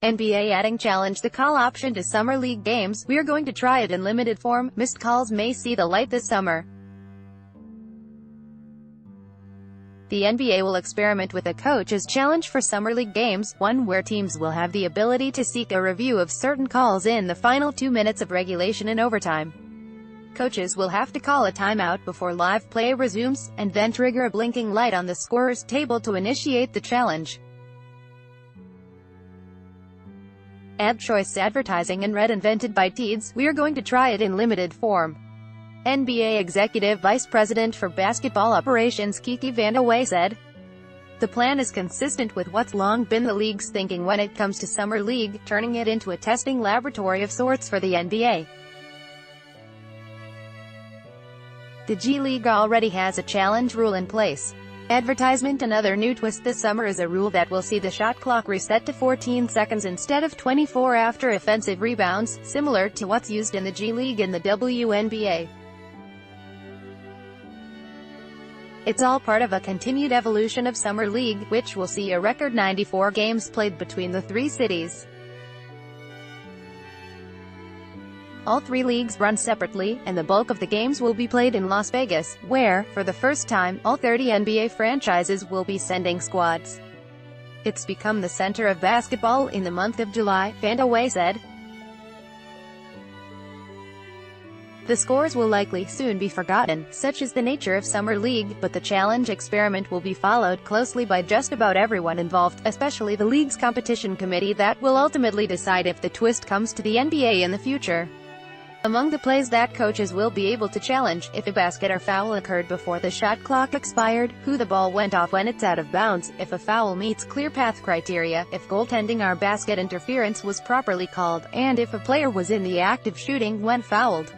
NBA adding challenge the call option to Summer League games. "We're going to try it in limited form. Missed calls may see the light this summer." The NBA will experiment with a coach's challenge for Summer League games, one where teams will have the ability to seek a review of certain calls in the final 2 minutes of regulation and overtime. Coaches will have to call a timeout before live play resumes, and then trigger a blinking light on the scorer's table to initiate the challenge. Ad choice advertising and red invented by Teads. "We're going to try it in limited form." NBA Executive Vice President for Basketball Operations Kiki Vandeweghe said, "The plan is consistent with what's long been the league's thinking when it comes to Summer League, turning it into a testing laboratory of sorts for the NBA." The G League already has a challenge rule in place. Advertisement. Another new twist this summer is a rule that will see the shot clock reset to 14 seconds instead of 24 after offensive rebounds, similar to what's used in the G League and the WNBA. It's all part of a continued evolution of Summer League, which will see a record 94 games played between the three cities. All three leagues run separately, and the bulk of the games will be played in Las Vegas, where, for the first time, all 30 NBA franchises will be sending squads. "It's become the center of basketball in the month of July," Vandeweghe said. "The scores will likely soon be forgotten, such is the nature of Summer League, but the challenge experiment will be followed closely by just about everyone involved, especially the league's competition committee that will ultimately decide if the twist comes to the NBA in the future." Among the plays that coaches will be able to challenge, if a basket or foul occurred before the shot clock expired, who the ball went off when it's out of bounds, if a foul meets clear path criteria, if goaltending or basket interference was properly called, and if a player was in the act of shooting when fouled.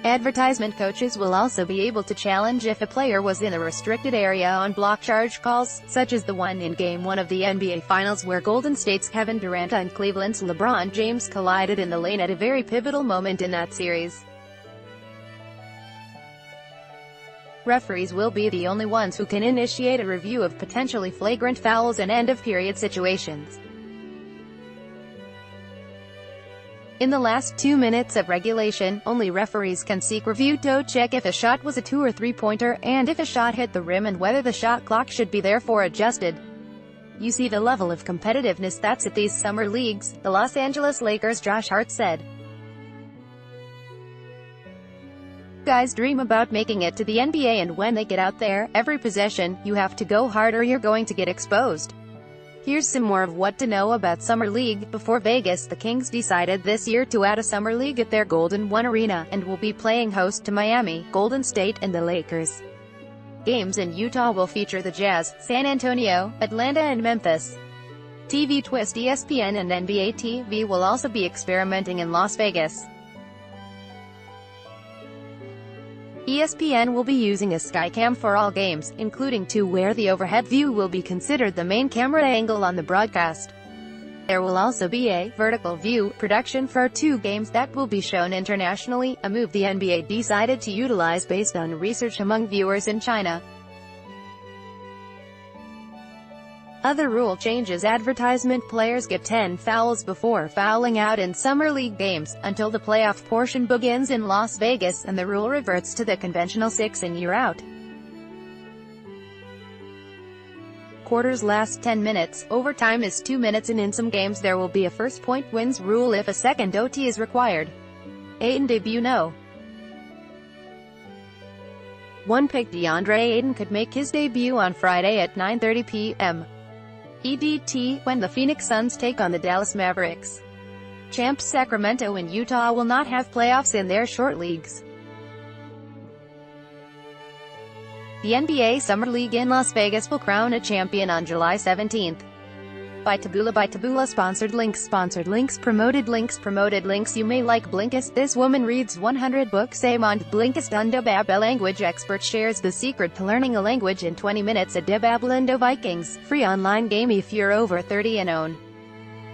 Advertisement. Coaches will also be able to challenge if a player was in a restricted area on block charge calls, such as the one in Game 1 of the NBA Finals where Golden State's Kevin Durant and Cleveland's LeBron James collided in the lane at a very pivotal moment in that series. Referees will be the only ones who can initiate a review of potentially flagrant fouls and end-of-period situations. In the last 2 minutes of regulation, only referees can seek review to check if a shot was a 2- or 3-pointer, and if a shot hit the rim and whether the shot clock should be therefore adjusted. "You see the level of competitiveness that's at these summer leagues," the Los Angeles Lakers' Josh Hart said. "Guys dream about making it to the NBA, and when they get out there, every possession, you have to go hard or you're going to get exposed." Here's some more of what to know about Summer League. Before Vegas, the Kings decided this year to add a Summer League at their Golden 1 Arena, and will be playing host to Miami, Golden State, and the Lakers. Games in Utah will feature the Jazz, San Antonio, Atlanta and Memphis. TV twist. ESPN and NBA TV will also be experimenting in Las Vegas. ESPN will be using a Skycam for all games, including two where the overhead view will be considered the main camera angle on the broadcast. There will also be a vertical view production for 2 games that will be shown internationally, a move the NBA decided to utilize based on research among viewers in China. Other rule changes. Advertisement. Players get 10 fouls before fouling out in Summer League games, until the playoff portion begins in Las Vegas, and the rule reverts to the conventional 6 and you're out. Quarters last 10 minutes, overtime is 2 minutes, and in some games there will be a first point wins rule if a second OT is required. Ayton debut. No. 1 pick. DeAndre Ayton could make his debut on Friday at 9:30 p.m. EDT, when the Phoenix Suns take on the Dallas Mavericks. Champs Sacramento and Utah will not have playoffs in their short leagues. The NBA Summer League in Las Vegas will crown a champion on July 17th. By Taboola. Sponsored links. Promoted links. You may like Blinkist. This woman reads 100 books a month. Blinkist Undobab, a language expert, shares the secret to learning a language in 20 minutes. A Debablindo Vikings, free online game if you're over 30 and own.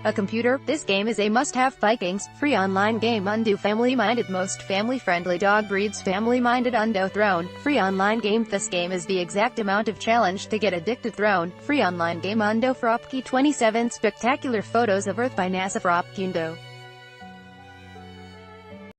A computer, this game is a must-have. Vikings, free online game. Undo, family-minded. Most family-friendly dog breeds. Family-minded. Undo, Throne, free online game. This game is the exact amount of challenge to get addicted. Throne, free online game. Undo, Fropki 27, spectacular photos of Earth by NASA. Fropki Undo.